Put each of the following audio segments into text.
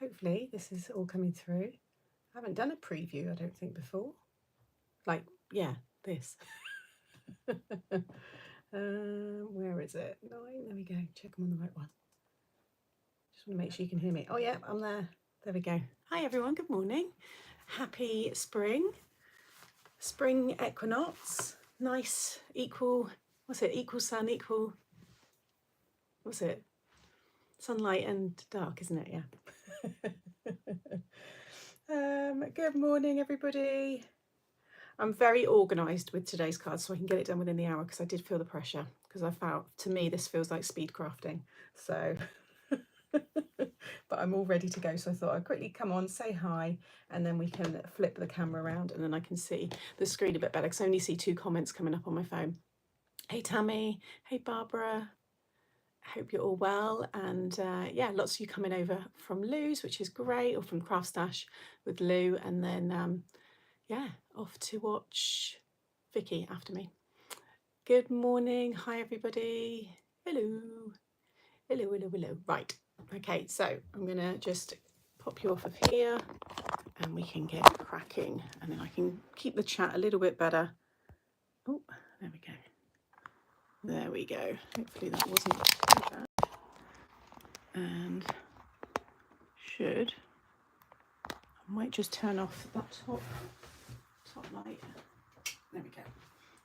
Hopefully this is all coming through. I haven't done a preview, I don't think, before. Like, yeah, this. Where is it? 9, there we go. Check I'm on the right one. Just want to make sure you can hear me. Oh yeah, I'm there. There we go. Hi everyone, good morning. Happy spring. Spring equinox. Nice, equal, what's it? Equal sun, equal, what's it? Sunlight and dark, isn't it? Yeah. Good morning, everybody. I'm very organised with today's cards, so I can get it done within the hour, because I did feel the pressure, because I felt, to me, this feels like speed crafting. So, but I'm all ready to go. So I thought I'd quickly come on, say hi, and then we can flip the camera around, and then I can see the screen a bit better, because I only see 2 comments coming up on my phone. Hey Tammy, hey Barbara. Hope you're all well, and yeah, lots of you coming over from Lou's, which is great, or from Craftstash with Lou, and then yeah, off to watch Vicky after me. Good morning, hi everybody. Hello, hello, hello, hello. Right, okay, so I'm gonna just pop you off of here, and we can get cracking, and then I can keep the chat a little bit better. Oh, there we go. There we go. Hopefully that wasn't too bad. And should, I might just turn off that top light. There we go.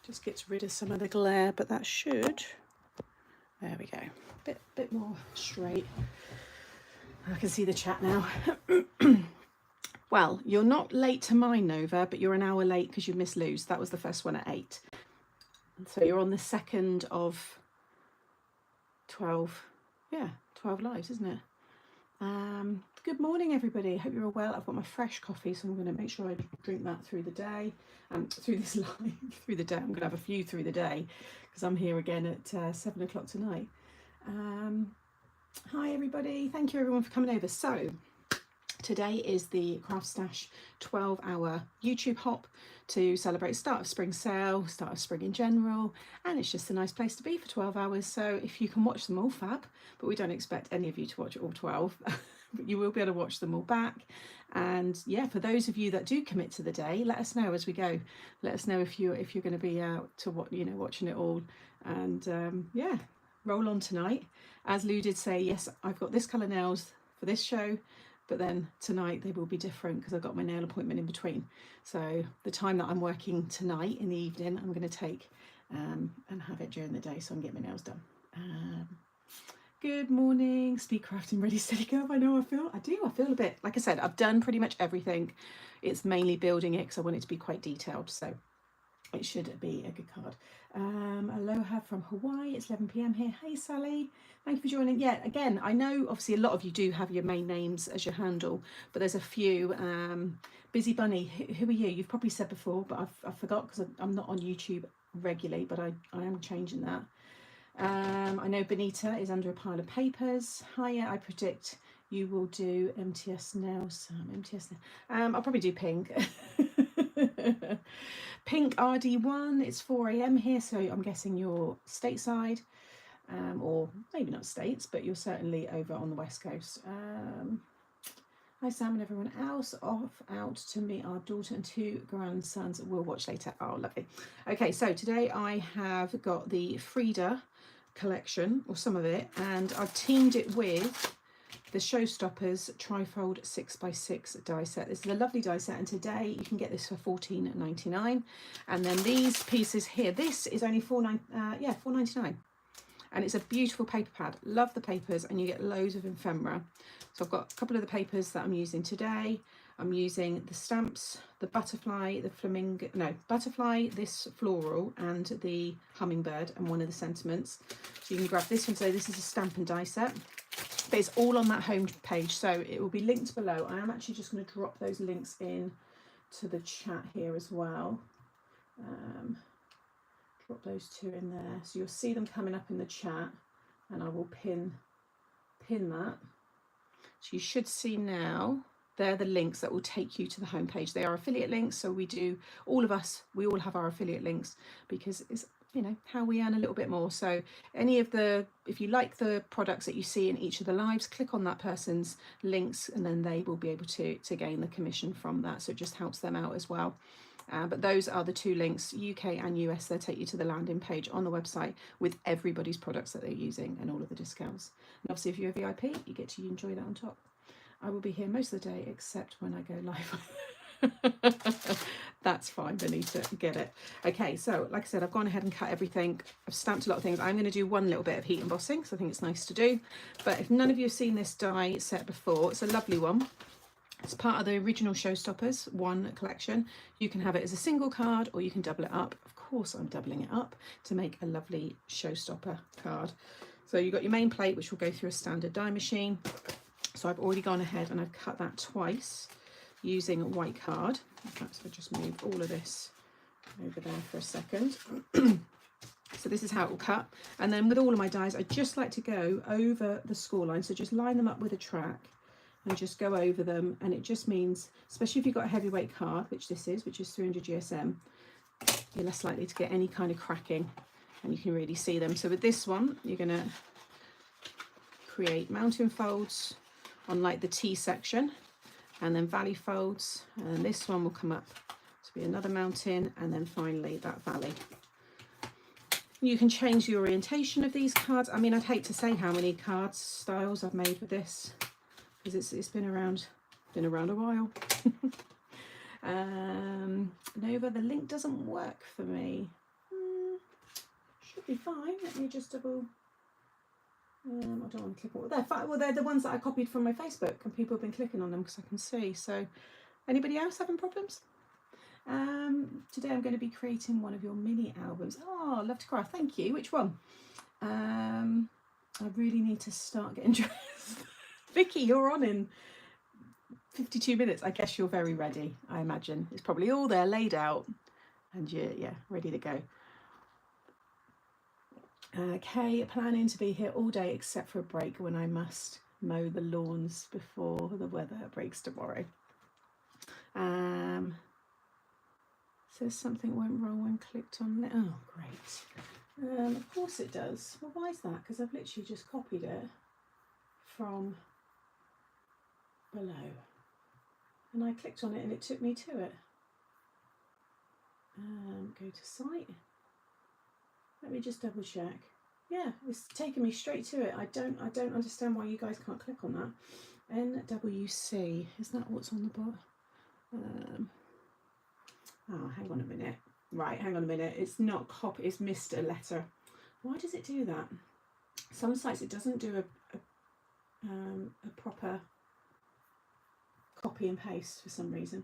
Just gets rid of some of the glare, but that should, there we go. Bit more straight. I can see the chat now. Well, you're not late to mine, Nova, but you're an hour late because you missed Lou's. That was the first one at 8. So you're on the second of 12. Yeah, 12 lives, isn't it? Good morning, everybody. Hope you're all well. I've got my fresh coffee, so I'm going to make sure I drink that through the day. Through this live, through the day. I'm going to have a few through the day, because I'm here again at 7 o'clock tonight. Hi, everybody. Thank you, everyone, for coming over. So today is the Craftstash 12-hour YouTube hop to celebrate start of spring sale, start of spring in general, and it's just a nice place to be for 12 hours. So if you can watch them all, fab, but we don't expect any of you to watch all 12, but you will be able to watch them all back. And yeah, for those of you that do commit to the day, let us know as we go. Let us know if you're going to be out to what, you know, watching it all. And yeah, roll on tonight. As Lou did say, yes, I've got this colour nails for this show, but then tonight they will be different because I've got my nail appointment in between. So the time that I'm working tonight in the evening, I'm going to take and have it during the day, so I can get my nails done. Good morning, speed crafting, ready, steady, go. I know I feel a bit, like I said, I've done pretty much everything. It's mainly building it because I want it to be quite detailed, so it should be a good card. Aloha from Hawaii, it's 11 p.m. here. Hey Sally, thank you for joining. Yeah, again, I know obviously a lot of you do have your main names as your handle, but there's a few. Busy Bunny, who are you? You've probably said before, but I forgot because I'm not on YouTube regularly, but I am changing that. I know Benita is under a pile of papers. Hiya, I predict you will do MTS now, Sam. MTS now. I'll probably do pink. Pink RD1, it's 4 a.m. here, so I'm guessing you're stateside, or maybe not states, but you're certainly over on the west coast. Hi Sam and everyone else, off out to meet our daughter and 2 grandsons. We'll watch later. Oh, lovely. Okay, so today I have got the Frida collection, or some of it, and I've teamed it with the Showstoppers Trifold 6x6 die set. This is a lovely die set, and today you can get this for $14.99. And then these pieces here, this is only $4.99. And it's a beautiful paper pad. Love the papers, and you get loads of ephemera. So I've got a couple of the papers that I'm using today. I'm using the stamps, the butterfly, the flamingo, no, butterfly, this floral, and the hummingbird, and one of the sentiments. So you can grab this one. So this is a stamp and die set. But it's all on that home page, so it will be linked below. I am actually just going to drop those links in to the chat here as well. Drop those 2 in there, so you'll see them coming up in the chat, and I will pin that. So you should see now, they're the links that will take you to the homepage. They are affiliate links, so we all have our affiliate links, because it's you know, how we earn a little bit more. So any of the, if you like the products that you see in each of the lives, click on that person's links and then they will be able to gain the commission from that. So it just helps them out as well. But those are the two links, UK and US. They'll take you to the landing page on the website with everybody's products that they're using and all of the discounts. And obviously if you're a VIP, you get to enjoy that on top. I will be here most of the day except when I go live. That's fine, Benita, get it. Okay, so like I said, I've gone ahead and cut everything. I've stamped a lot of things. I'm going to do one little bit of heat embossing, so I think it's nice to do. But if none of you have seen this die set before, it's a lovely one. It's part of the original Showstoppers 1 collection. You can have it as a single card or you can double it up. Of course, I'm doubling it up to make a lovely Showstopper card. So you've got your main plate, which will go through a standard die machine. So I've already gone ahead and I've cut that twice using a white card. In fact, I'll just move all of this over there for a second. So this is how it will cut. And then with all of my dies, I just like to go over the score line. So just line them up with a track and just go over them. And it just means, especially if you've got a heavyweight card, which this is, which is 300 GSM, you're less likely to get any kind of cracking and you can really see them. So with this one, you're going to create mountain folds on like the T section, and then valley folds, and this one will come up to be another mountain, and then finally that valley. You can change the orientation of these cards. I mean, I'd hate to say how many card styles I've made with this, because it's been around a while. Nova, the link doesn't work for me. Should be fine. Let me just double. I don't want to click on. They're fine. Well, they're the ones that I copied from my Facebook, and people have been clicking on them because I can see. So, anybody else having problems? Today I'm going to be creating one of your mini albums. Oh, love to craft. Thank you. Which one? I really need to start getting dressed. Vicky, you're on in 52 minutes. I guess you're very ready. I imagine it's probably all there laid out, and you're ready to go. Okay, planning to be here all day except for a break when I must mow the lawns before the weather breaks tomorrow. Says something went wrong when clicked on it. Oh, great. Of course it does. Well, why is that? Because I've literally just copied it from below. And I clicked on it and it took me to it. Go to site. Let me just double check. Yeah, it's taken me straight to it. I don't understand why you guys can't click on that. NWC, is that what's on the bottom? Oh, hang on a minute. Right, hang on a minute. It's not copy. It's missed a letter. Why does it do that? Some sites it doesn't do a proper copy and paste for some reason.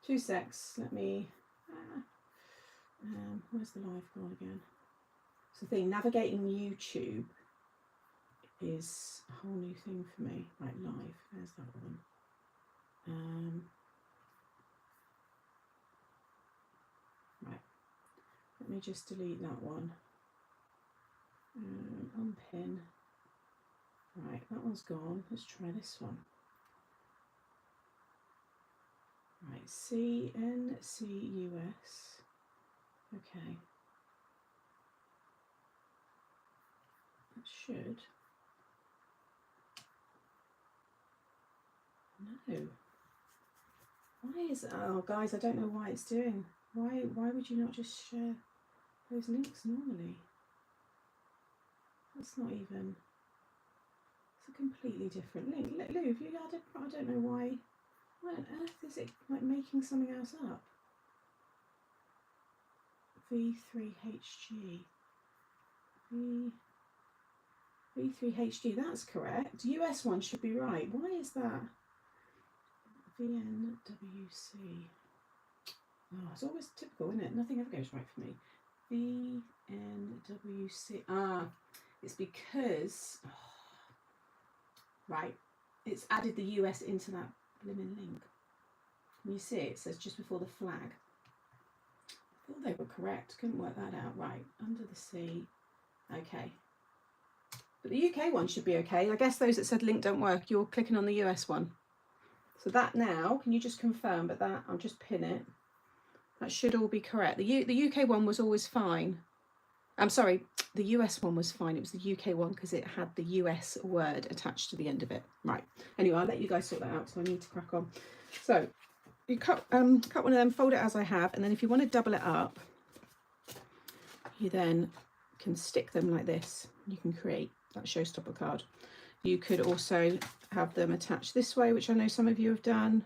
2 secs. Let me. Where's the live gone again? So the thing, navigating YouTube is a whole new thing for me. Right, live, there's that one. Right, let me just delete that one. Unpin. Right, that one's gone. Let's try this one. Right, CNCUS. Okay. Should. No. Why is, oh guys, I don't know why it's doing. Why would you not just share those links normally? That's not even, it's a completely different link. Lou, have you had it? I don't know why on earth is it like making something else up? V3HG. V3HD, that's correct. US one should be right. Why is that? VNWC. Oh, it's always typical, isn't it? Nothing ever goes right for me. VNWC. Ah, it's because... Oh, right. It's added the US into that blimmin' link. Can you see it? It says just before the flag. I thought they were correct. Couldn't work that out. Right. Under the sea. Okay. But the UK one should be okay. I guess those that said link don't work, you're clicking on the US one. So that now, can you just confirm, but that, I'll just pin it. That should all be correct. The UK one was always fine. I'm sorry, the US one was fine. It was the UK one because it had the US word attached to the end of it. Right. Anyway, I'll let you guys sort that out. So I need to crack on. So you cut one of them, fold it as I have, and then if you want to double it up, you then can stick them like this. You can create that showstopper card. You could also have them attached this way, which I know some of you have done.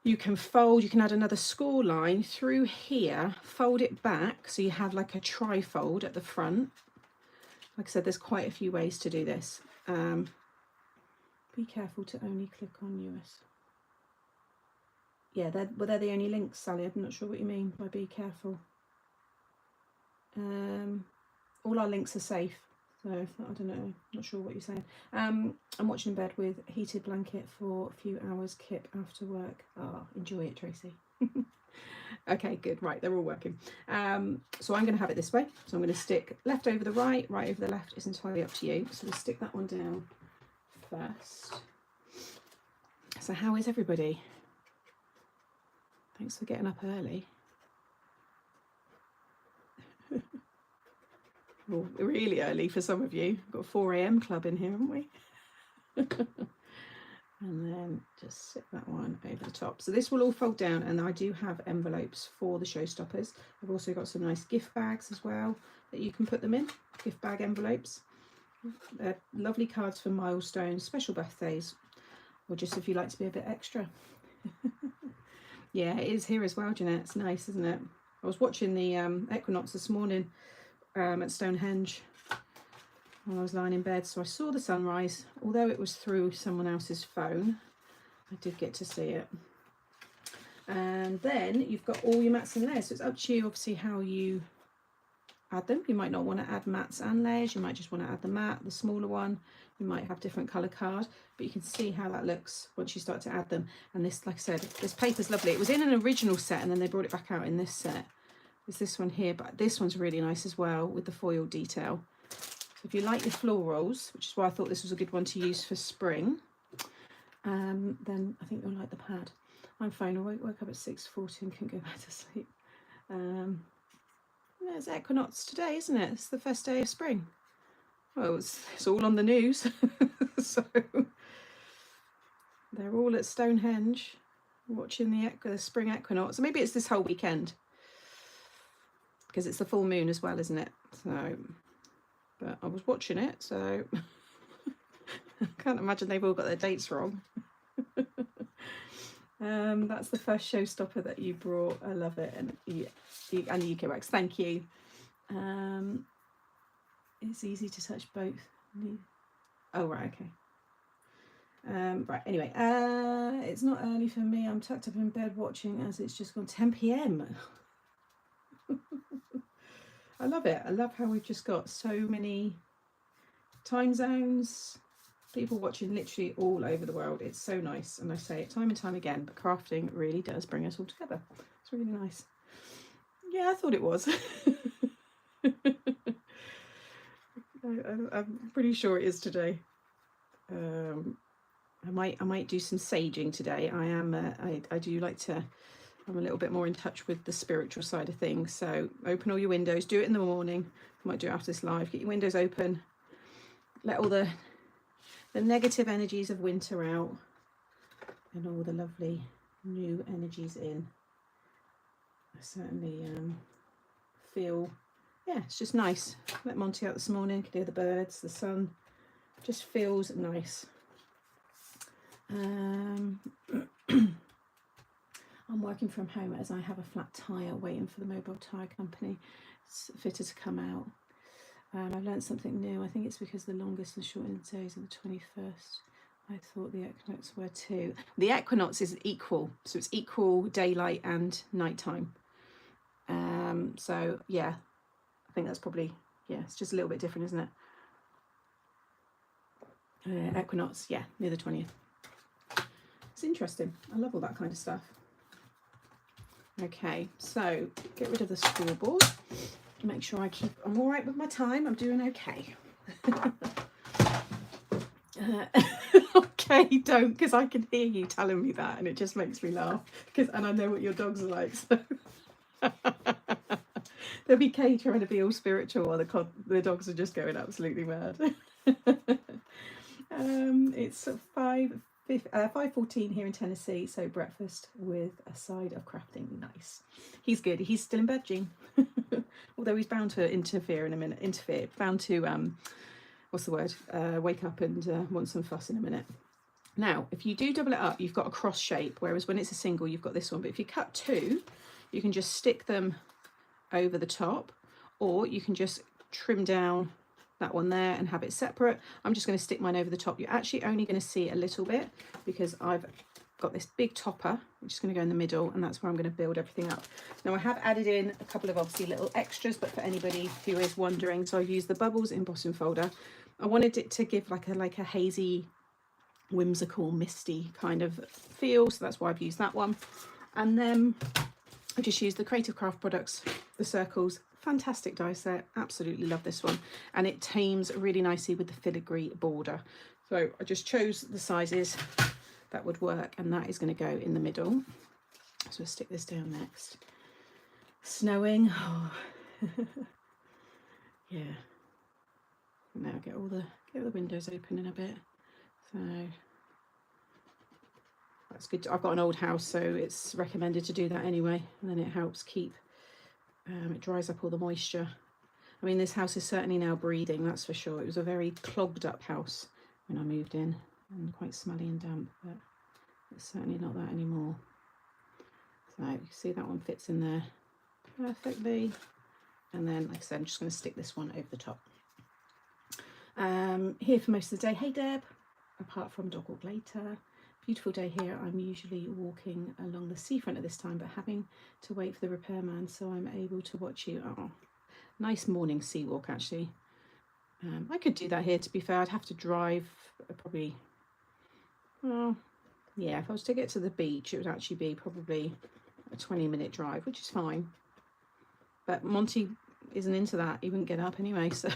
You can fold, you can add another score line through here, fold it back so you have like a tri-fold at the front. Like I said, there's quite a few ways to do this. Be careful to only click on US. Yeah, they're the only links, Sally. I'm not sure what you mean by be careful. All our links are safe. So I don't know, not sure what you're saying. I'm watching in bed with heated blanket for a few hours, Kip, after work. Oh, enjoy it, Tracy. Okay, good. Right, they're all working. So I'm going to have it this way. So I'm going to stick left over the right, right over the left. It's entirely up to you. So we'll stick that one down first. So how is everybody? Thanks for getting up early. Well, really early for some of you. We've got a 4 AM club in here, haven't we? And then just sit that one over the top. So this will all fold down, and I do have envelopes for the showstoppers. I've also got some nice gift bags as well that you can put them in, gift bag envelopes. They're lovely cards for milestones, special birthdays, or just if you like to be a bit extra. Yeah, it is here as well, Jeanette. It's nice, isn't it? I was watching the equinox this morning at Stonehenge when I was lying in bed, so I saw the sunrise. Although it was through someone else's phone, I did get to see it. And then you've got all your mats and layers, so it's up to you obviously how you add them. You might not want to add mats and layers, you might just want to add the mat, the smaller one. You might have different colour card, but you can see how that looks once you start to add them. And this, like I said, this paper's lovely. It was in an original set and then they brought it back out in this set. There's this one here, but this one's really nice as well with the foil detail. So if you like your florals, which is why I thought this was a good one to use for spring, then I think you'll like the pad. I'm fine. I woke up at 6:40 and couldn't go back to sleep. Yeah, it's equinox today, isn't it? It's the first day of spring. Well, it's all on the news. So they're all at Stonehenge watching the spring equinox. Maybe it's this whole weekend because it's the full moon as well, isn't it? So, but I was watching it, so I can't imagine they've all got their dates wrong. That's the first showstopper that you brought. I love it, and and the UK wax. Thank you. It's easy to touch both. Oh right, okay. Right. Anyway, it's not early for me. I'm tucked up in bed watching as it's just gone 10 PM. I love it. I love how we've just got so many time zones. People watching literally all over the world. It's so nice, and I say it time and time again, but crafting really does bring us all together. It's really nice. Yeah, I thought it was. I'm pretty sure it is today. I might do some saging today. I do like to. I'm a little bit more in touch with the spiritual side of things. So open all your windows. Do it in the morning. I might do it after this live. Get your windows open. Let all the negative energies of winter out, and all the lovely new energies in. I certainly feel, yeah, it's just nice. Let Monty out this morning, could hear the birds, the sun, just feels nice. I'm working from home as I have a flat tyre waiting for the mobile tyre company fitter to come out. I've learned something new. I think it's because the longest and shortened days are the 21st. I thought the equinox were too. The equinox is equal, so it's equal daylight and nighttime. So yeah, I think that's probably, yeah, it's just a little bit different, isn't it? Equinox, yeah, near the 20th. It's interesting. I love all that kind of stuff. Okay, so get rid of the scoreboard. Make sure I'm all right with my time. I'm doing okay. Okay, don't, because I can hear you telling me that, and it just makes me laugh. And I know what your dogs are like. So. There'll be Kay trying to be all spiritual while the dogs are just going absolutely mad. It's 5:14 here in Tennessee, so breakfast with a side of crafting. Nice. He's good. He's still in bed, Jean. Although he's bound to interfere in a minute. Bound to what's the word? Wake up and want some fuss in a minute. Now, if you do double it up, you've got a cross shape, whereas when it's a single, you've got this one. But if you cut two, you can just stick them over the top, or you can just trim down that one there and have it separate. I'm just going to stick mine over the top. You're actually only going to see a little bit because I've got this big topper, which is going to go in the middle, and that's where I'm going to build everything up. Now, I have added in a couple of obviously little extras, but for anybody who is wondering, so I've used the Bubbles embossing folder. I wanted it to give like a hazy, whimsical, misty kind of feel, so that's why I've used that one. And then I just used the Creative Craft products, the circles. Fantastic die set, absolutely love this one, and it teams really nicely with the filigree border. So I just chose the sizes that would work, and that is going to go in the middle. So we'll stick this down next. Snowing. Oh. Yeah. Now get the windows open in a bit. So that's good. I've got an old house, so it's recommended to do that anyway, and then it helps keep it dries up all the moisture. I mean, this house is certainly now breathing, that's for sure. It was a very clogged up house when I moved in and quite smelly and damp, but it's certainly not that anymore. So you can see that one fits in there perfectly. And then, like I said, I'm just going to stick this one over the top. Here for most of the day. Hey Deb, apart from dog walk later. Beautiful day here. I'm usually walking along the seafront at this time, but having to wait for the repairman, so I'm able to watch you. Oh, nice morning sea walk actually. I could do that here, to be fair. I'd have to drive probably, well, yeah, if I was to get to the beach, it would actually be probably a 20-minute drive, which is fine. But Monty isn't into that. He wouldn't get up anyway, so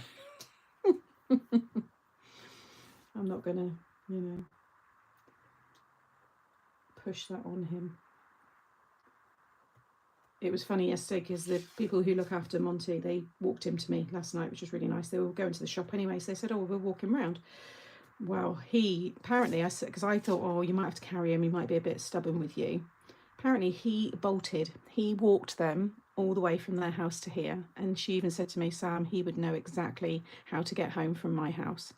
I'm not gonna, you know, push that on him. It was funny yesterday because the people who look after Monty, they walked him to me last night, which was really nice. They were going to the shop anyway, so they said, oh, we'll walk him round. Well, he apparently, I said, because I thought, oh, you might have to carry him, he might be a bit stubborn with you. Apparently he bolted. He walked them all the way from their house to here, and she even said to me, Sam, he would know exactly how to get home from my house.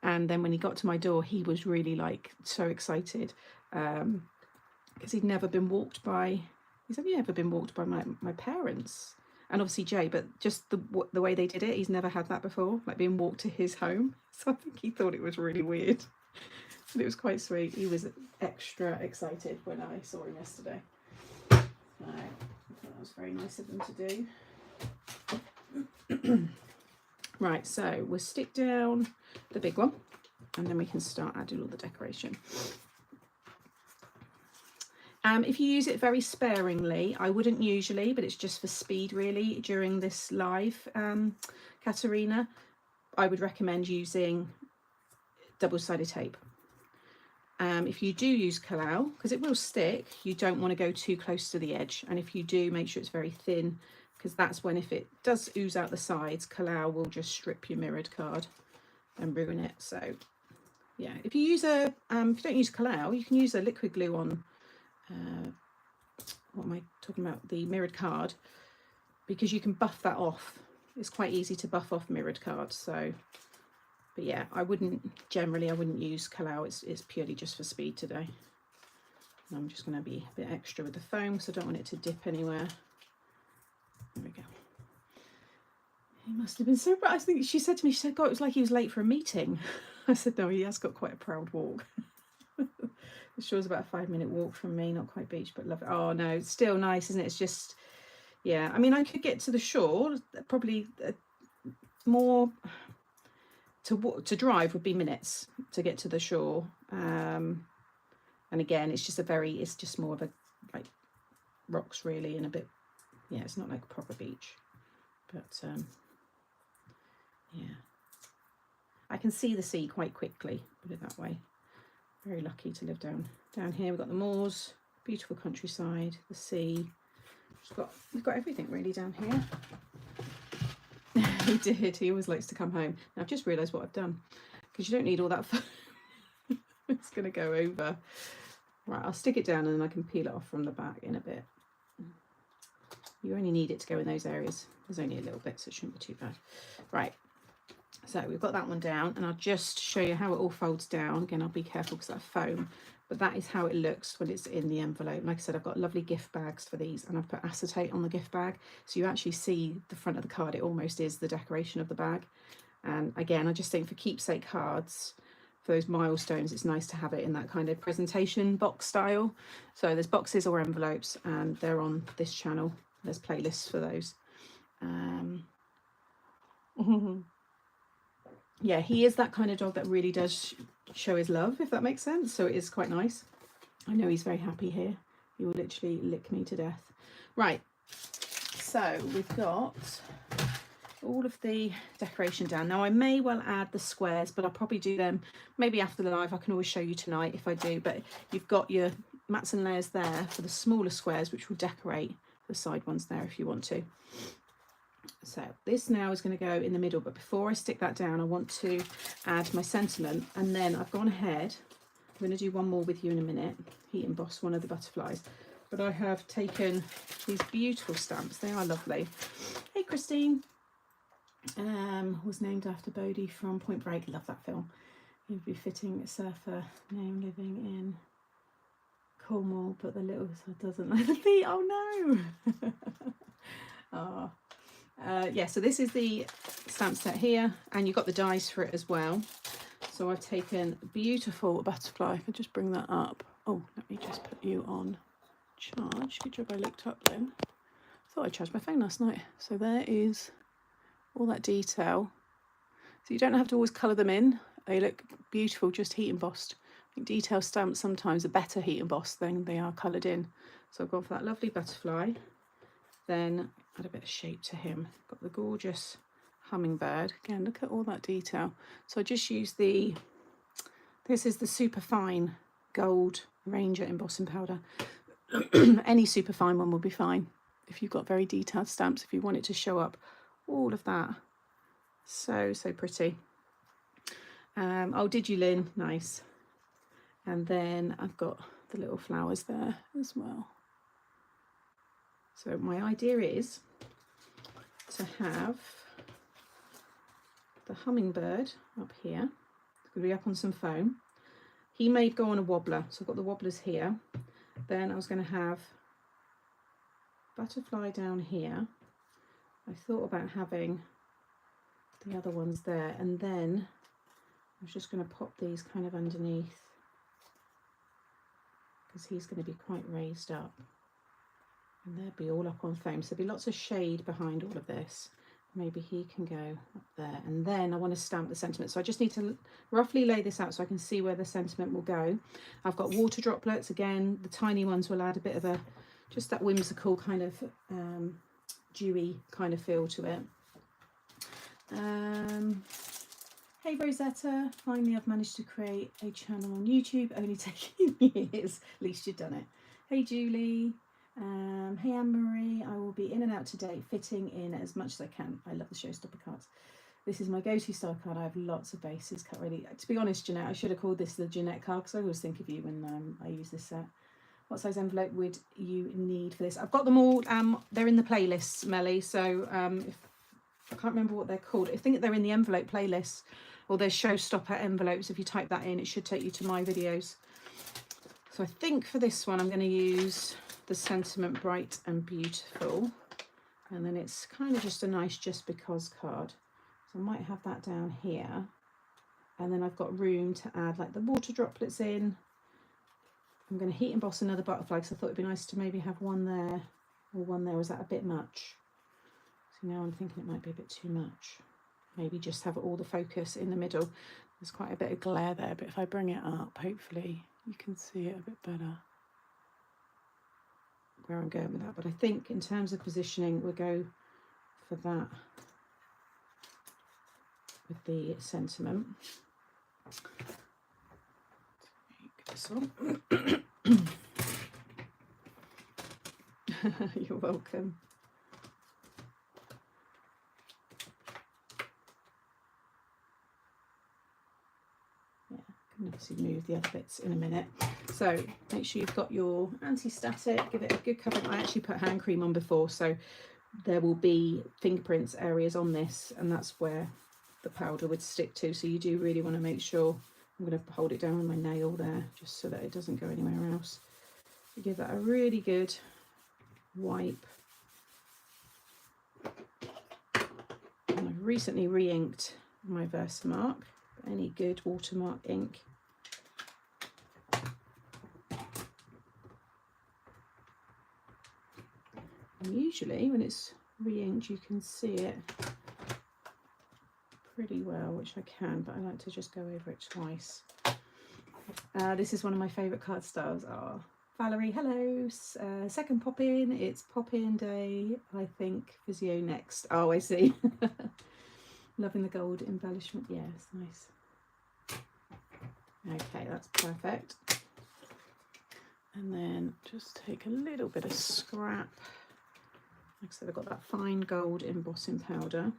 And then when he got to my door, he was really like so excited, because he'd never been walked by, he's only ever been walked by my parents and obviously Jay, but just the way they did it, he's never had that before, like being walked to his home. So I think he thought it was really weird, but it was quite sweet. He was extra excited when I saw him yesterday. So I thought that was very nice of them to do. Right, so we'll stick down the big one, and then we can start adding all the decoration. If you use it very sparingly, I wouldn't usually, but it's just for speed really during this live, Katerina, I would recommend using double-sided tape. If you do use Kalau, because it will stick, you don't want to go too close to the edge, and if you do, make sure it's very thin, because that's when, if it does ooze out the sides, Kalau will just strip your mirrored card and ruin it. So yeah, if you use a if you don't use Kalau, you can use a liquid glue on what am I talking about, the mirrored card, because you can buff that off. It's quite easy to buff off mirrored cards. So, but yeah, I wouldn't use Kalau. It's purely just for speed today. And I'm just going to be a bit extra with the foam, so I don't want it to dip anywhere. There we go. He must have been so proud. I think she said to me, she said, God, it was like he was late for a meeting. I said, no, he has got quite a proud walk. The shore's about a 5-minute walk from me, not quite beach, but love it. Oh no, it's still nice, isn't it? It's just, yeah, I mean, I could get to the shore, probably more to drive would be minutes to get to the shore. And again, it's just more of a, like, rocks really, and a bit, yeah, it's not like a proper beach, but yeah, I can see the sea quite quickly, put it that way. Very lucky to live down here. We've got the moors, beautiful countryside, the sea, We've got everything really down here. He did. He always likes to come home. Now I've just realised what I've done, because you don't need all that foam. It's going to go over. Right, I'll stick it down and then I can peel it off from the back in a bit. You only need it to go in those areas. There's only a little bit, so it shouldn't be too bad. Right, so we've got that one down, and I'll just show you how it all folds down. Again, I'll be careful because that's foam, but that is how it looks when it's in the envelope. Like I said, I've got lovely gift bags for these, and I've put acetate on the gift bag, so you actually see the front of the card. It almost is the decoration of the bag. And again, I just think for keepsake cards, for those milestones, it's nice to have it in that kind of presentation box style. So there's boxes or envelopes, and they're on this channel. There's playlists for those. Yeah, he is that kind of dog that really does show his love, if that makes sense. So it is quite nice. I know he's very happy here. He will literally lick me to death. Right, so we've got all of the decoration down. Now I may well add the squares, but I'll probably do them maybe after the live. I can always show you tonight if I do, but you've got your mats and layers there for the smaller squares, which will decorate the side ones there if you want to. So this now is going to go in the middle, but before I stick that down, I want to add my sentiment, and then I've gone ahead. I'm going to do one more with you in a minute, heat emboss one of the butterflies, but I have taken these beautiful stamps. They are lovely. Hey Christine, was named after Bodie from Point Break. Love that film. He'd be fitting surfer name, living in Cornwall, but the little doesn't like the feet. Oh no. Oh. Yeah, so this is the stamp set here, and you've got the dies for it as well. So I've taken a beautiful butterfly. If I just bring that up. Oh, let me just put you on charge. Good job I looked up then. Thought I charged my phone last night. So there is all that detail. So you don't have to always colour them in. They look beautiful, just heat embossed. I think detail stamps sometimes are better heat embossed than they are coloured in. So I've gone for that lovely butterfly. Then add a bit of shape to him. Got the gorgeous hummingbird. Again, look at all that detail. So I just use this is the super fine gold Ranger embossing powder. Any super fine one will be fine. If you've got very detailed stamps, if you want it to show up all of that. So pretty. Oh, did you, Lynn? Nice. And then I've got the little flowers there as well. So my idea is to have the hummingbird up here. It's going to be up on some foam. He may go on a wobbler, so I've got the wobblers here. Then I was going to have butterfly down here. I thought about having the other ones there, and then I was just going to pop these kind of underneath, because he's going to be quite raised up. And they'll be all up on foam, so there'll be lots of shade behind all of this. Maybe he can go up there, and then I want to stamp the sentiment. So I just need to roughly lay this out so I can see where the sentiment will go. I've got water droplets. Again, the tiny ones will add a bit of a, just that whimsical kind of dewy kind of feel to it. Hey Rosetta, finally I've managed to create a channel on YouTube, only taking years. At least you've done it. Hey Julie. Hey Anne-Marie, I will be in and out today, fitting in as much as I can. I love the Showstopper cards. This is my go-to style card. I have lots of bases cut ready. To be honest, Jeanette, I should have called this the Jeanette card, because I always think of you when I use this set. What size envelope would you need for this? I've got them all. They're in the playlists, Melly. So if, I can't remember what they're called. I think they're in the envelope playlists, or there's Showstopper envelopes. If you type that in, it should take you to my videos. So I think for this one, I'm going to use the sentiment Bright and Beautiful, and then it's kind of just a nice just because card. So I might have that down here, and then I've got room to add like the water droplets in. I'm going to heat emboss another butterfly, because I thought it'd be nice to maybe have one there or one there. Was that a bit much? So now I'm thinking it might be a bit too much. Maybe just have all the focus in the middle. There's quite a bit of glare there, but if I bring it up, hopefully you can see it a bit better where I'm going with that. But I think in terms of positioning, we'll go for that with the sentiment. Take this one. You're welcome. Yeah, I can obviously move the other bits in a minute. So make sure you've got your anti-static, give it a good cover. I actually put hand cream on before, so there will be fingerprints areas on this, and that's where the powder would stick to. So you do really want to make sure, I'm going to hold it down on my nail there just so that it doesn't go anywhere else. You give that a really good wipe. And I've recently re-inked my Versamark. Any good watermark ink. And usually when it's re-inked you can see it pretty well, which I can, but I like to just go over it twice. This is one of my favourite card styles. Oh, Valerie, hello. Second pop-in, it's pop-in day, I think. Physio next. Oh, I see. Loving the gold embellishment. Yeah, it's nice. Okay, that's perfect. And then just take a little bit of scrap. Like I said, I've got that fine gold embossing powder.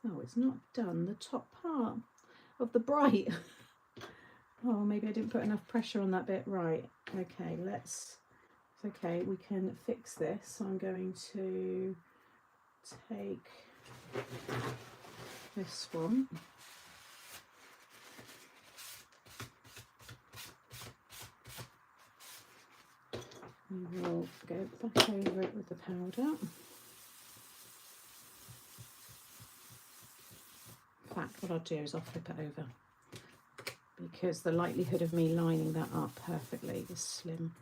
Oh, it's not done the top part of the bright. Oh, maybe I didn't put enough pressure on that bit. Right, okay, it's okay, we can fix this. So I'm going to take this one. We will go back over it with the powder. In fact, what I'll do is I'll flip it over, because the likelihood of me lining that up perfectly is slim.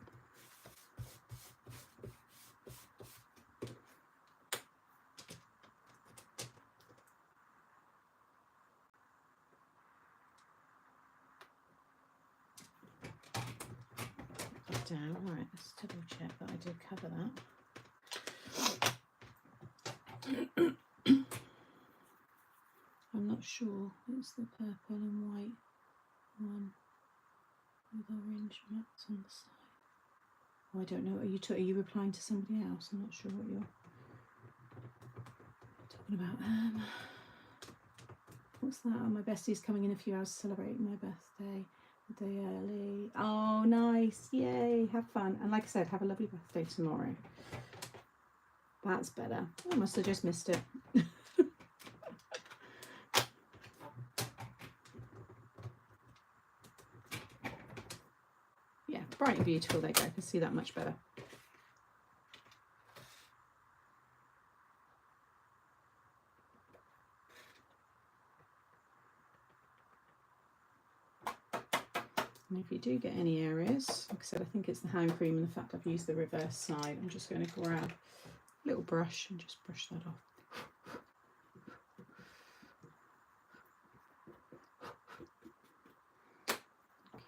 Down. Right, let's double check that I did cover that. I'm not sure. It's the purple and white one with orange mats on the side. Oh, I don't know. Are you replying to somebody else? I'm not sure what you're talking about. What's that? Oh, my bestie's coming in a few hours to celebrate my birthday. A day early. Oh, nice. Yay. Have fun. And like I said, have a lovely birthday tomorrow. That's better. I must have just missed it. Yeah, bright and beautiful. There you go. I can see that much better. And if you do get any areas, like I said, I think it's the hand cream and the fact I've used the reverse side. I'm just going to grab a little brush and just brush that off.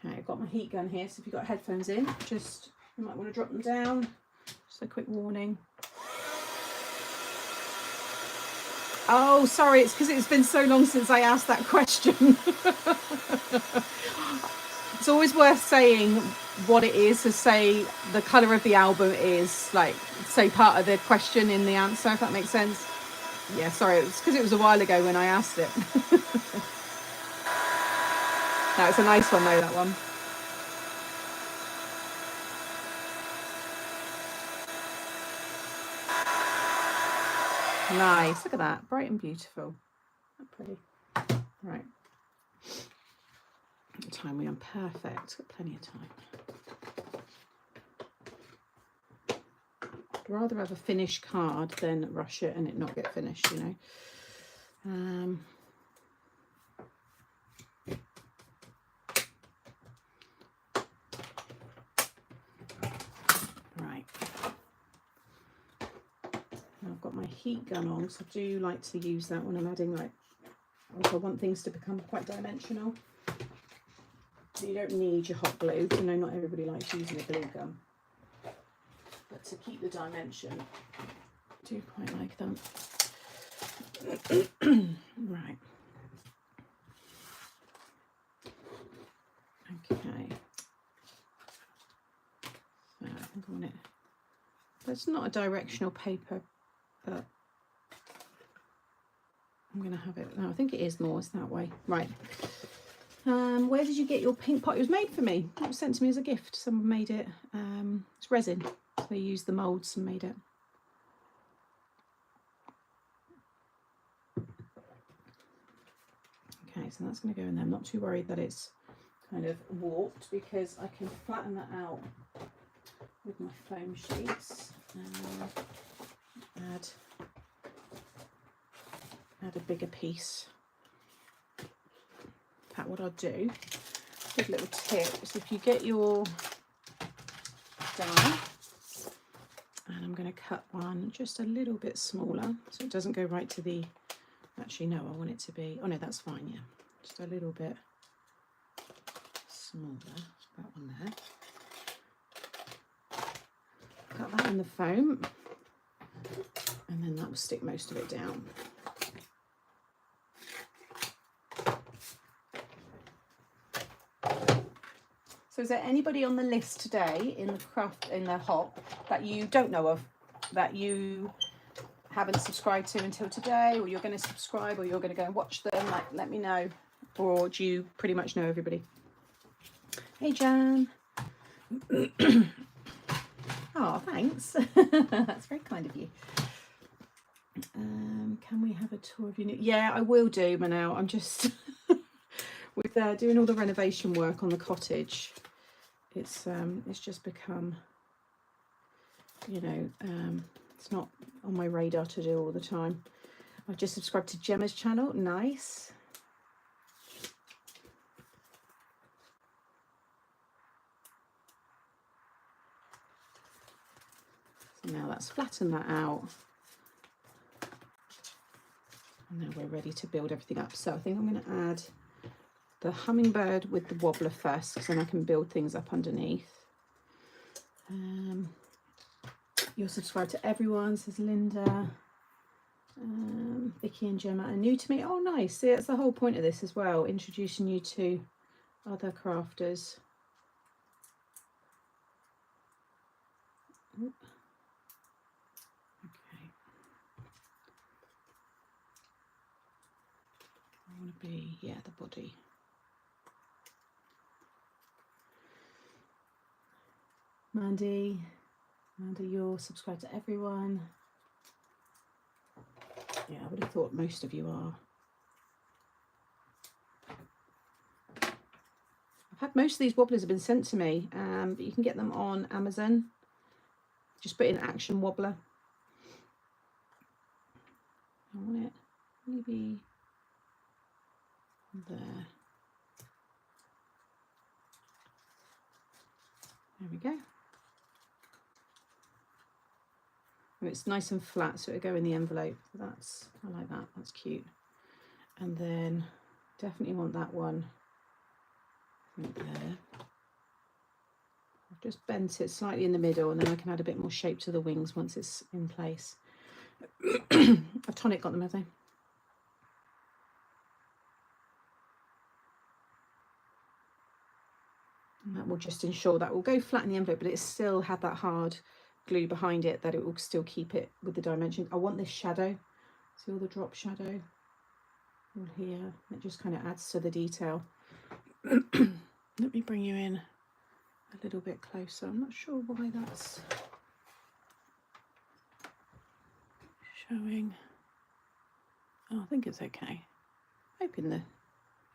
Okay, I've got my heat gun here, so if you've got headphones in, just you might want to drop them down. Just a quick warning. Oh, sorry, it's because it's been so long since I asked that question. It's always worth saying what it is, to say the colour of the album is, like, say part of the question in the answer, if that makes sense. Yeah, sorry, it's because it was a while ago when I asked it. No, it's a nice one though, that one. Nice, look at that, bright and beautiful. Not pretty. Right. What time are we on? Perfect, got plenty of time. I'd rather have a finished card than rush it and it not get finished, you know. Right. I've got my heat gun on, so I do like to use that when I'm adding, like, if I want things to become quite dimensional. So you don't need your hot glue. You know, not everybody likes using a glue gun. But to keep the dimension, I do quite like that. Right. it's not a directional paper, but I'm going to have it. No, I think it is more. It's that way. Right. Where did you get your pink pot? It was made for me. It was sent to me as a gift. Someone made it. It's resin. So they used the moulds and made it. Okay, so that's going to go in there. I'm not too worried that it's kind of warped because I can flatten that out with my foam sheets. Add a bigger piece. In fact, what I'll do, good little tip, is if you get your die, and I'm going to cut one just a little bit smaller so it doesn't go right to the, actually no, I want it to be, oh no, that's fine, yeah, just a little bit smaller, that one there. Cut that in the foam, and then that will stick most of it down. So is there anybody on the list today in the hop that you don't know of, that you haven't subscribed to until today, or you're going to subscribe, or you're going to go and watch them? Like, let me know. Or do you pretty much know everybody? Hey Jan. Oh, thanks. That's very kind of you. Can we have a tour of your new? Yeah, I will do, Manel. I'm just with doing all the renovation work on the cottage. It's just become, you know, it's not on my radar to do all the time. I've just subscribed to Gemma's channel. Nice. So now that's flattened that out. And now we're ready to build everything up. So I think I'm going to add the hummingbird with the wobbler first, because then I can build things up underneath. You're subscribed to everyone, says Linda. Vicky and Gemma are new to me. Oh, nice. See, that's the whole point of this as well, introducing you to other crafters. Ooh. Okay. I want to be, yeah, the body. Mandy, you're subscribed to everyone. Yeah, I would have thought most of you are. I've had most of these wobblers have been sent to me, but you can get them on Amazon. Just put in Action Wobbler. I want it maybe there. There we go. It's nice and flat, so it'll go in the envelope. That's, I like that, that's cute. And then definitely want that one right there. I've just bent it slightly in the middle, and then I can add a bit more shape to the wings once it's in place. I've tonic got them, have they? And that will just ensure that will go flat in the envelope, but it still had that hard glue behind it, that it will still keep it with the dimensions. I want this shadow, see all the drop shadow all here. It just kind of adds to the detail. Let me bring you in a little bit closer. I'm not sure why that's showing. Oh, I think it's okay. Hoping the,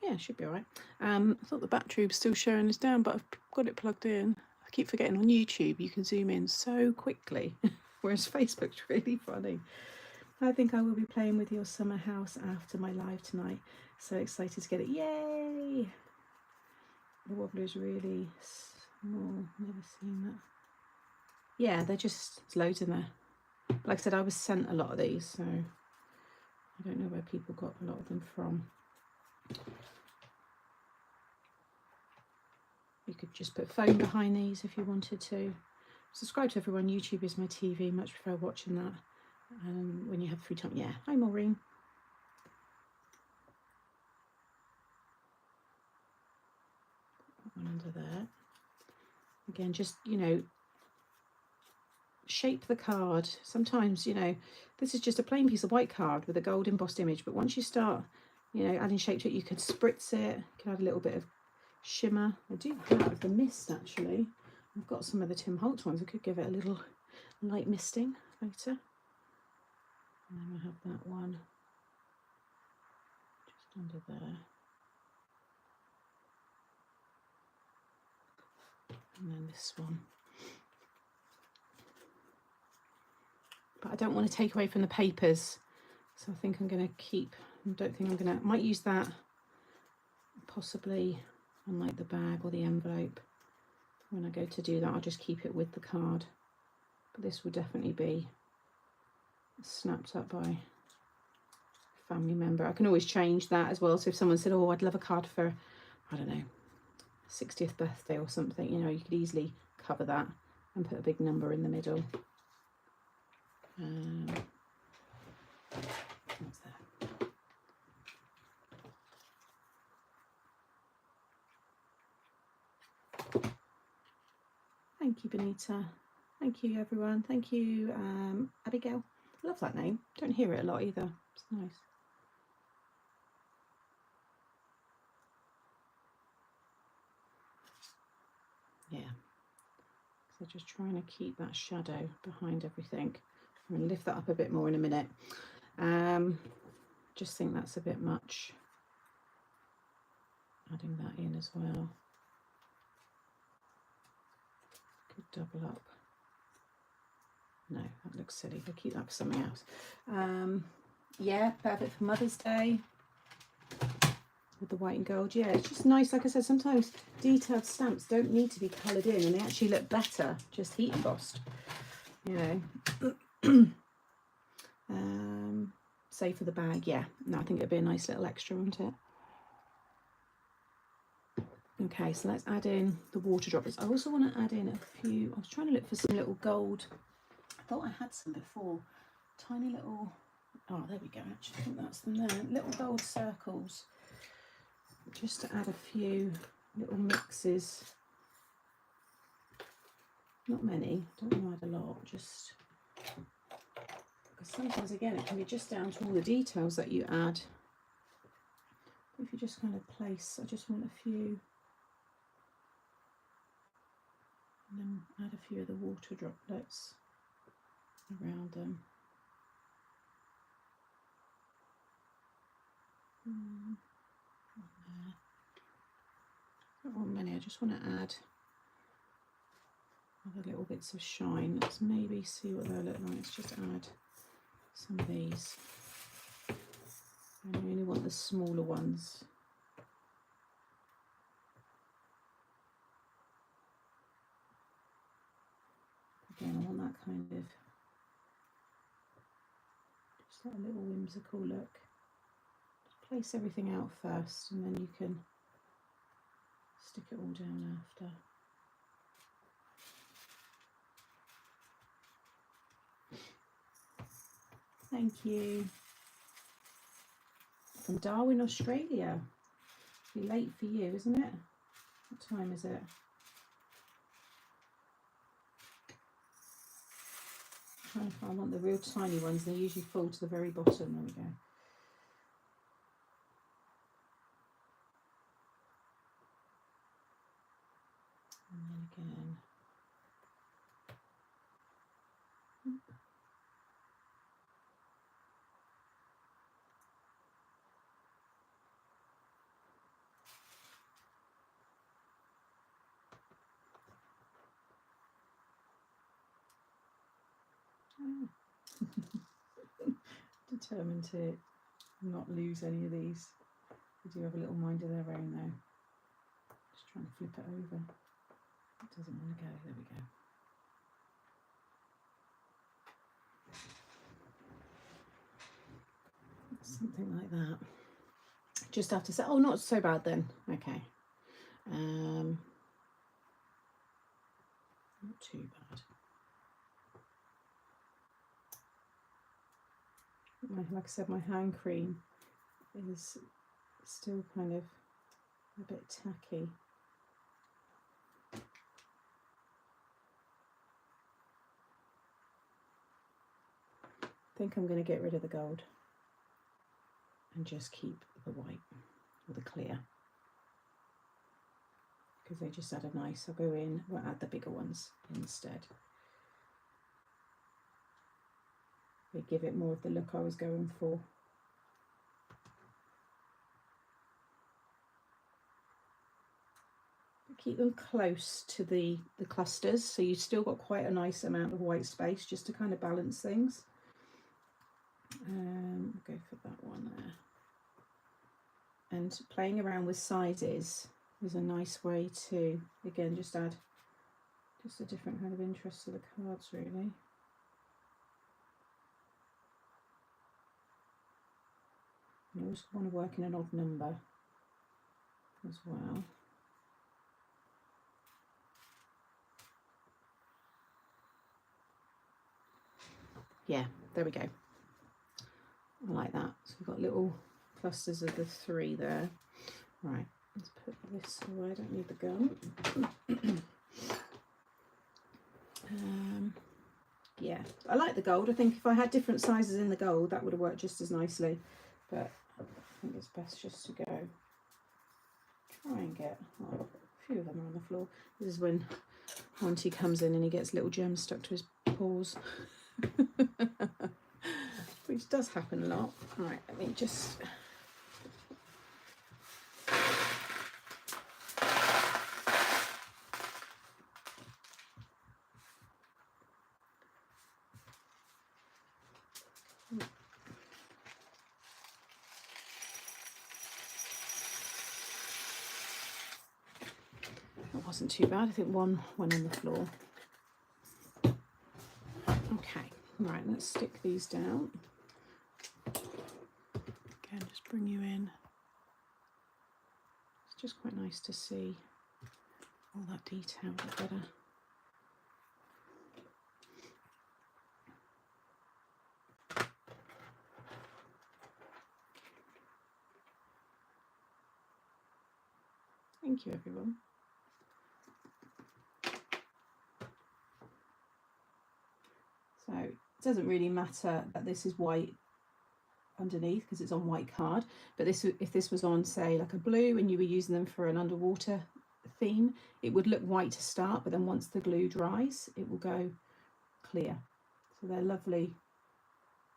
yeah, it should be all right. I thought the battery was still showing us down, but I've got it plugged in. I keep forgetting on YouTube you can zoom in so quickly, whereas Facebook's really funny. I think I will be playing with your summer house after my live tonight. So excited to get it. Yay! The wobbler's really small. Never seen that. Yeah, they're just loads in there. Like I said, I was sent a lot of these, so I don't know where people got a lot of them from. You could just put foam behind these if you wanted to. Subscribe to everyone. YouTube is my TV. Much prefer watching that when you have free time. Yeah. Hi, Maureen. One under there. Again, just, you know, shape the card. Sometimes, you know, this is just a plain piece of white card with a gold embossed image, but once you start, you know, adding shape to it, you could spritz it, you could add a little bit of shimmer. I do have the mist actually. I've got some of the Tim Holtz ones. I could give it a little light misting later. And then we'll have that one just under there. And then this one. But I don't want to take away from the papers, so I think I'm going to keep, I don't think I'm going to, I might use that possibly on like the bag or the envelope. When I go to do that, I'll just keep it with the card. But this will definitely be snapped up by a family member. I can always change that as well. So if someone said, oh, I'd love a card for, I don't know, 60th birthday or something, you know, you could easily cover that and put a big number in the middle. What's that? Thank you, Benita. Thank you, everyone. Thank you, Abigail. I love that name. Don't hear it a lot either. It's nice. Yeah. So just trying to keep that shadow behind everything. I'm going to lift that up a bit more in a minute. Just think that's a bit much. Adding that in as well. Could double up. No, that looks silly. I'll keep that for something else. Yeah, perfect for Mother's Day with the white and gold. Yeah, it's just nice. Like I said, sometimes detailed stamps don't need to be coloured in, and they actually look better just heat embossed. You know. Say for the bag, yeah. No, I think it'd be a nice little extra, wouldn't it? Okay, so let's add in the water droplets. I also want to add in a few. I was trying to look for some little gold. I thought I had some before. Tiny little. Oh, there we go. Actually, I think that's them there. Little gold circles. Just to add a few little mixes. Not many. Don't want to add a lot. Just because sometimes, again, it can be just down to all the details that you add. If you just kind of place, I just want a few. And then add a few of the water droplets around them. Not want many, I just want to add other little bits of shine. Let's maybe see what they'll look like. Let's just add some of these. I only want the smaller ones. Again, I want that kind of, just that little whimsical look. Just place everything out first and then you can stick it all down after. Thank you. From Darwin, Australia. It'll be late for you, isn't it? What time is it? I want the real tiny ones. They usually fall to the very bottom. There we go. And then again. Determined to not lose any of these. They do have a little mind of their own though. Just trying to flip it over. It doesn't want to go. There we go. Something like that. Just have to say, oh, not so bad then. Okay. Not too bad. Like I said, my hand cream is still kind of a bit tacky. think I'm going to get rid of the gold and just keep the white or the clear, because they just add a nice, I'll go in, we'll add the bigger ones instead. They give it more of the look I was going for. Keep them close to the clusters, so you've still got quite a nice amount of white space just to kind of balance things. Go for that one there. And playing around with sizes is a nice way to, again, just add just a different kind of interest to the cards, really. You always want to work in an odd number as well. Yeah, there we go. I like that. So we've got little clusters of the 3 there. Right, let's put this away. I don't need the gum. Yeah, I like the gold. I think if I had different sizes in the gold, that would have worked just as nicely. But I think it's best just to go try and get, oh, a few of them are on the floor. This is when Auntie comes in and he gets little gems stuck to his paws. Which does happen a lot. Right, let me just... That wasn't too bad. I think one went on the floor. Okay, right, let's stick these down. Again, just bring you in. It's just quite nice to see all that detail a bit better. Thank you, everyone. So it doesn't really matter that this is white underneath because it's on white card, but this, if this was on, say, like a blue and you were using them for an underwater theme, it would look white to start, but then once the glue dries it will go clear. So they're lovely,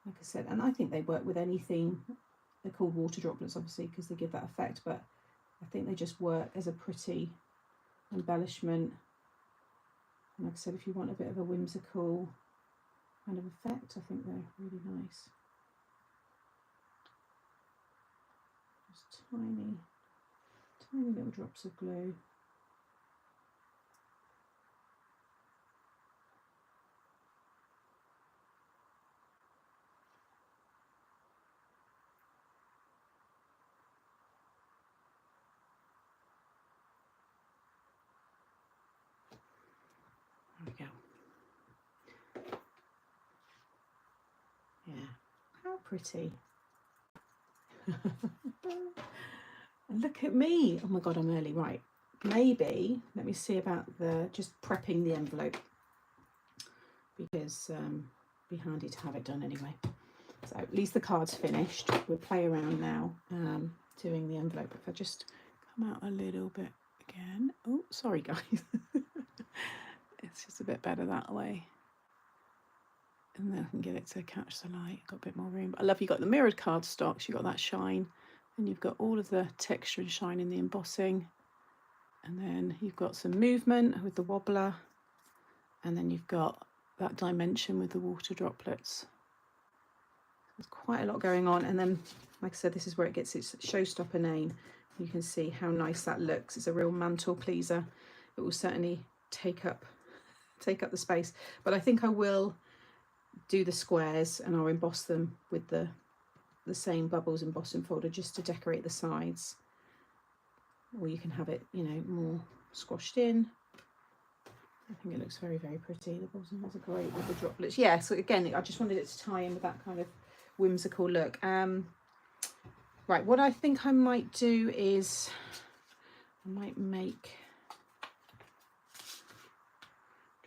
like I said, and I think they work with any theme. They're called water droplets obviously because they give that effect, but I think they just work as a pretty embellishment. And like I said, if you want a bit of a whimsical kind of effect, I think they're really nice. Just tiny, tiny little drops of glue. There we go. Yeah, how pretty. And look at me. Oh my God, I'm early. Right, maybe, let me see about the, just prepping the envelope, because be handy to have it done anyway. So at least the card's finished. We'll play around now doing the envelope. If I just come out a little bit again. Oh, sorry guys. It's just a bit better that way. And then I can get it to catch the light. Got a bit more room. But I love you got the mirrored cardstocks. You've got that shine. And you've got all of the texture and shine in the embossing. And then you've got some movement with the wobbler. And then you've got that dimension with the water droplets. There's quite a lot going on. And then, like I said, this is where it gets its showstopper name. You can see how nice that looks. It's a real mantle pleaser. It will certainly take up the space. But I think I will do the squares and I'll emboss them with the same bubbles embossing folder just to decorate the sides. Or you can have it, you know, more squashed in. I think it looks very, very pretty. The bottom is great with the droplets. Yeah, so again, I just wanted it to tie in with that kind of whimsical look. Right, what I think I might do is I might make,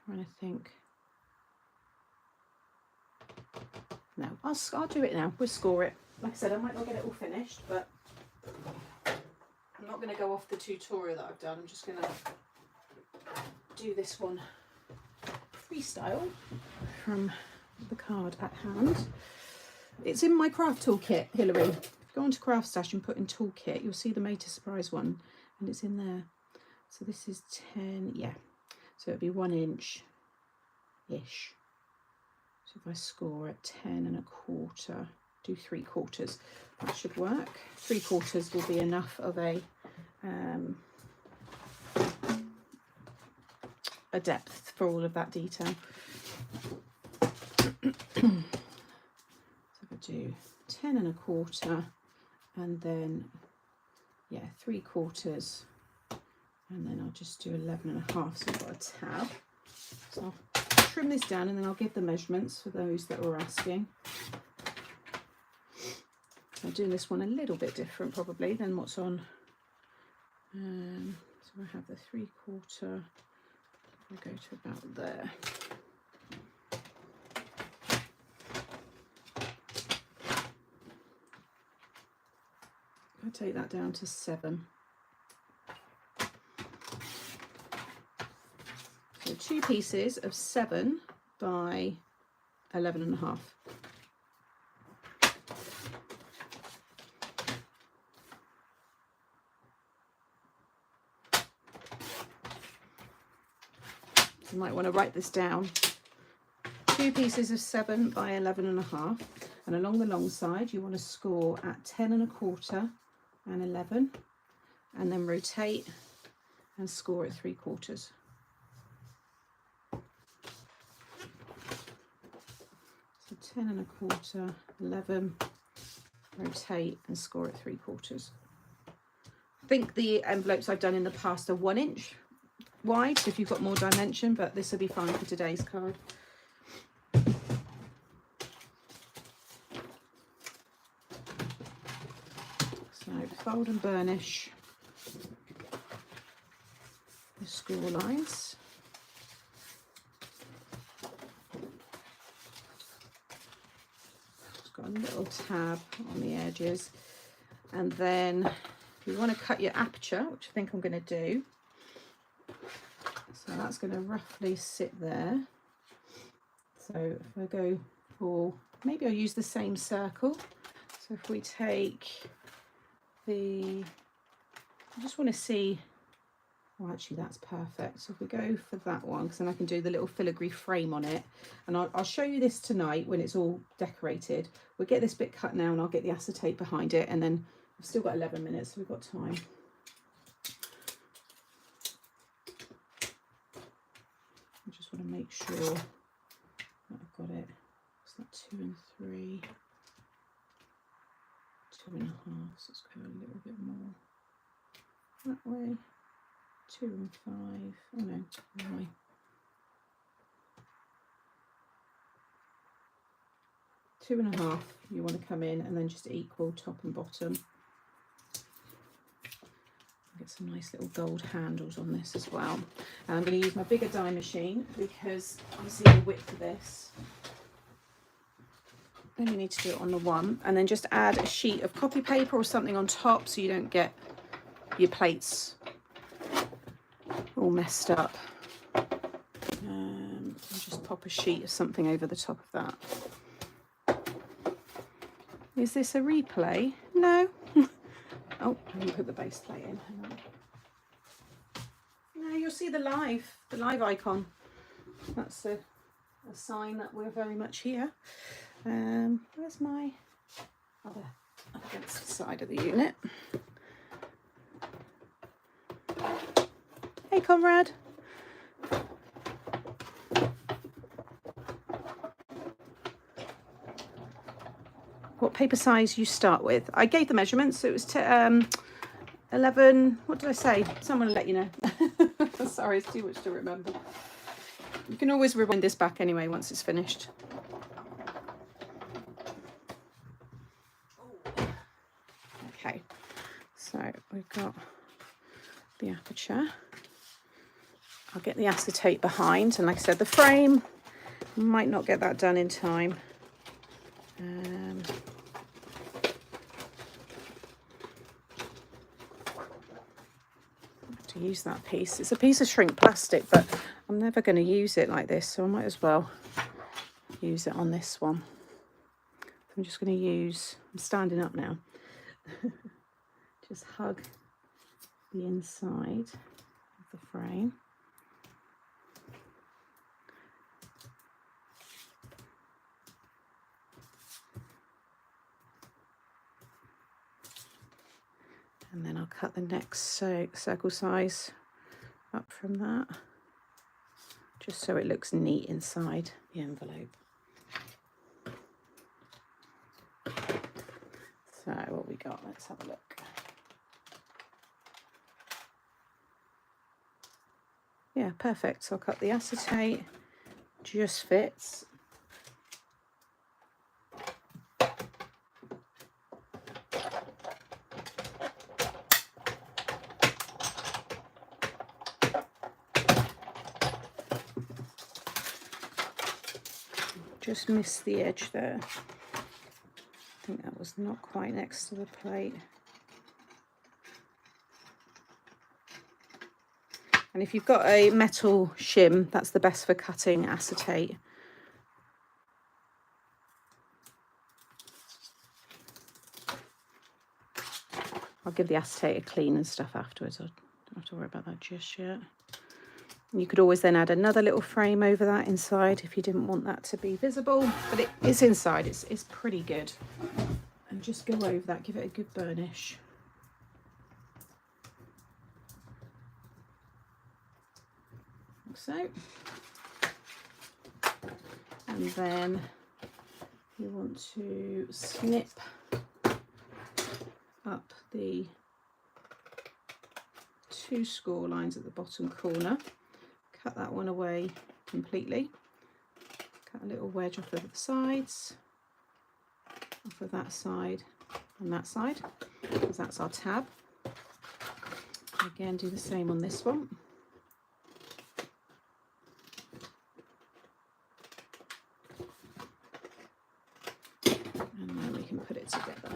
trying to think, No, I'll do it now. We'll score it. Like I said, I might not get it all finished, but I'm not going to go off the tutorial that I've done. I'm just going to do this one freestyle from the card at hand. It's in my craft toolkit, Hilary. If you go onto Craftstash and put in toolkit, you'll see the Made to Surprise one, and it's in there. So this is 10, yeah. So it'd be 1 inch ish. So if I score at 10.25, do 3/4. That should work. 3/4 will be enough of a depth for all of that detail. So if I do 10.25 and then, yeah, 3/4, and then I'll just do 11.5. So we've got a tab. So I'll trim this down and then I'll give the measurements for those that were asking. I'm doing this one a little bit different probably than what's on. So I have the 3/4. I go to about there. I take that down to 7. So 2 pieces of 7 by 11.5. You might want to write this down. 2 pieces of 7 by 11.5, and along the long side you want to score at 10.25 and 11, and then rotate and score at 3/4. So 10.25, 11, rotate and score at 3/4. I think the envelopes I've done in the past are 1 inch wide, so if you've got more dimension, but this will be fine for today's card. So fold and burnish the score lines. It's got a little tab on the edges, and then if you want to cut your aperture, which I think I'm going to do, so that's going to roughly sit there. So if I go for, maybe I'll use the same circle. So if we take the, I just want to see, oh actually that's perfect. So if we go for that one, because then I can do the little filigree frame on it. And I'll show you this tonight when it's all decorated. We'll get this bit cut now and I'll get the acetate behind it, and then I've still got 11 minutes, so we've got time. I just want to make sure that I've got it. It's that 2 and 3, 2.5, so let's go a little bit more that way. 2 and 5, oh no, wrong way. 2.5, you want to come in and then just equal top and bottom. Get some nice little gold handles on this as well. And I'm going to use my bigger die machine because obviously the width of this, then you need to do it on the one, and then just add a sheet of copy paper or something on top so you don't get your plates all messed up. And just pop a sheet of something over the top of that. Is this a replay? No. Oh, let me put the base plate in. Hang on. No, you'll see the live icon. That's a sign that we're very much here. Where's my other against the side of the unit? Hey, comrade. What paper size you start with? I gave the measurements, so it was 11, what did I say? Someone will let you know. Sorry, it's too much to remember. You can always rewind this back anyway once it's finished. Okay, so we've got the aperture. I'll get the acetate behind, and like I said, the frame, might not get that done in time. To use that piece. It's a piece of shrink plastic, but I'm never going to use it like this, so I might as well use it on this one. I'm just going to use, I'm standing up now, just hug the inside of the frame. And then I'll cut the next circle size up from that, just so it looks neat inside the envelope. So what we got, let's have a look. Yeah, perfect. So I'll cut the acetate, just fits. Just missed the edge there. I think that was not quite next to the plate. And if you've got a metal shim, that's the best for cutting acetate. I'll give the acetate a clean and stuff afterwards. I don't have to worry about that just yet. And you could always then add another little frame over that inside if you didn't want that to be visible, but it is inside, it's pretty good. And just go over that, give it a good burnish. Like so. And then you want to snip up the 2 score lines at the bottom corner. Cut that one away completely. Cut a little wedge off of the sides, off of that side and that side, because that's our tab. Again, do the same on this one. And then we can put it together.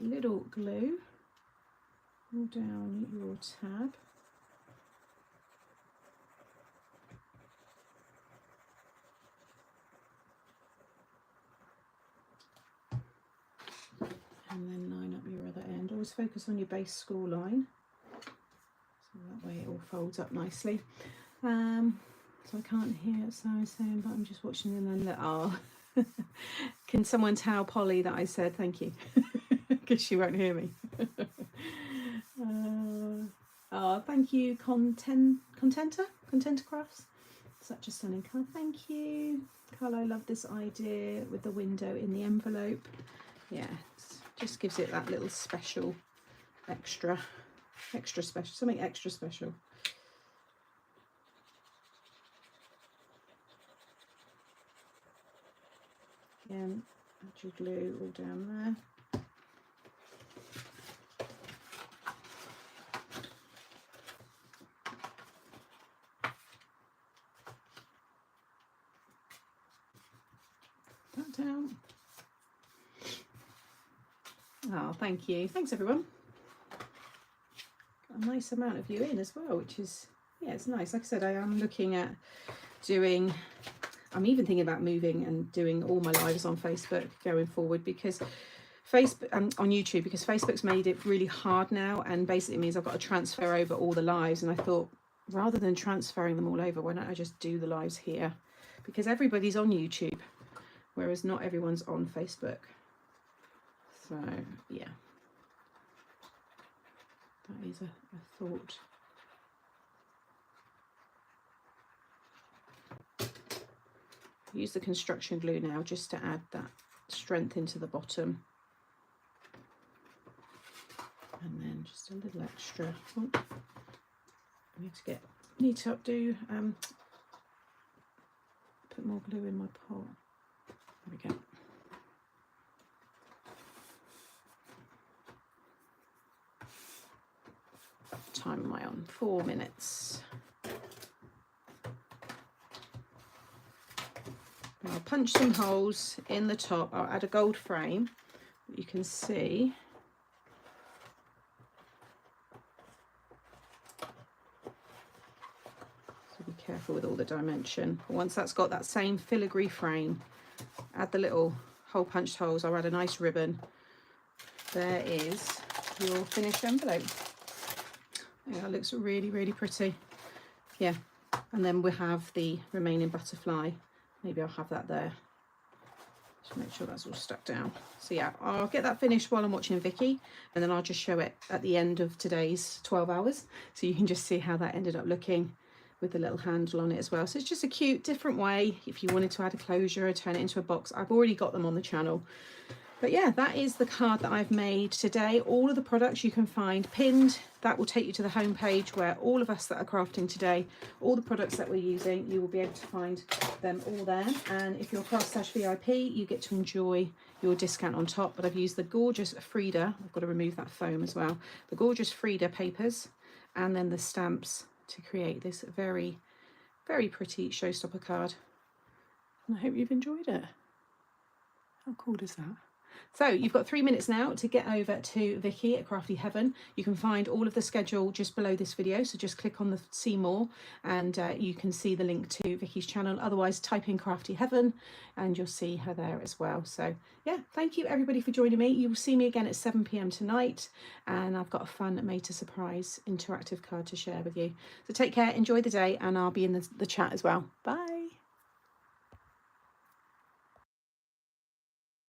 Little glue all down your tab. And then line up your other end. Always focus on your base score line, so that way it all folds up nicely. So I can't hear what Sam is saying, but I'm just watching them and that can someone tell Polly that I said thank you? Because she won't hear me. Thank you, Contenter Crafts. Such a stunning colour. Thank you, Carl. I love this idea with the window in the envelope. Yeah, just gives it that little special, extra special, something extra special. Again, add your glue all down there. Down. Oh, thank you. Thanks, everyone. Got a nice amount of you in as well, which is, yeah, it's nice. Like I said, I am looking at doing, I'm even thinking about moving and doing all my lives on Facebook going forward, because Facebook, on YouTube, because Facebook's made it really hard now, and basically means I've got to transfer over all the lives. And I thought, rather than transferring them all over, why don't I just do the lives here? Because everybody's on YouTube, whereas not everyone's on Facebook. So yeah, that is a thought. Use the construction glue now just to add that strength into the bottom, and then just a little extra. Oh, I need to updo, put more glue in my pot. There we go. time am I on? 4 minutes. I'll punch some holes in the top. I'll add a gold frame that you can see. So be careful with all the dimension. Once that's got that same filigree frame, add the little hole punched holes. I'll add a nice ribbon. There is your finished envelope. Yeah, that looks really, really pretty. Yeah, and then we'll have the remaining butterfly. Maybe I'll have that there. Just make sure that's all stuck down. So yeah, I'll get that finished while I'm watching Vicky, and then I'll just show it at the end of today's 12 hours. So you can just see how that ended up looking with the little handle on it as well. So it's just a cute, different way. If you wanted to add a closure or turn it into a box, I've already got them on the channel. But yeah, that is the card that I've made today. All of the products you can find pinned. That will take you to the home page where all of us that are crafting today, all the products that we're using, you will be able to find them all there. And if you're Craftstash VIP, you get to enjoy your discount on top. But I've used the gorgeous Frida, I've got to remove that foam as well, the gorgeous Frida papers, and then the stamps to create this very, very pretty showstopper card. And I hope you've enjoyed it. How cool is that? So you've got 3 minutes now to get over to Vicky at Crafty Heaven. You can find all of the schedule just below this video, so just click on the see more and you can see the link to Vicky's channel. Otherwise type in Crafty Heaven and you'll see her there as well. So yeah, thank you everybody for joining me. You will see me again at 7 p.m. tonight, and I've got a fun made to surprise interactive card to share with you. So take care, enjoy the day, and I'll be in the chat as well. Bye.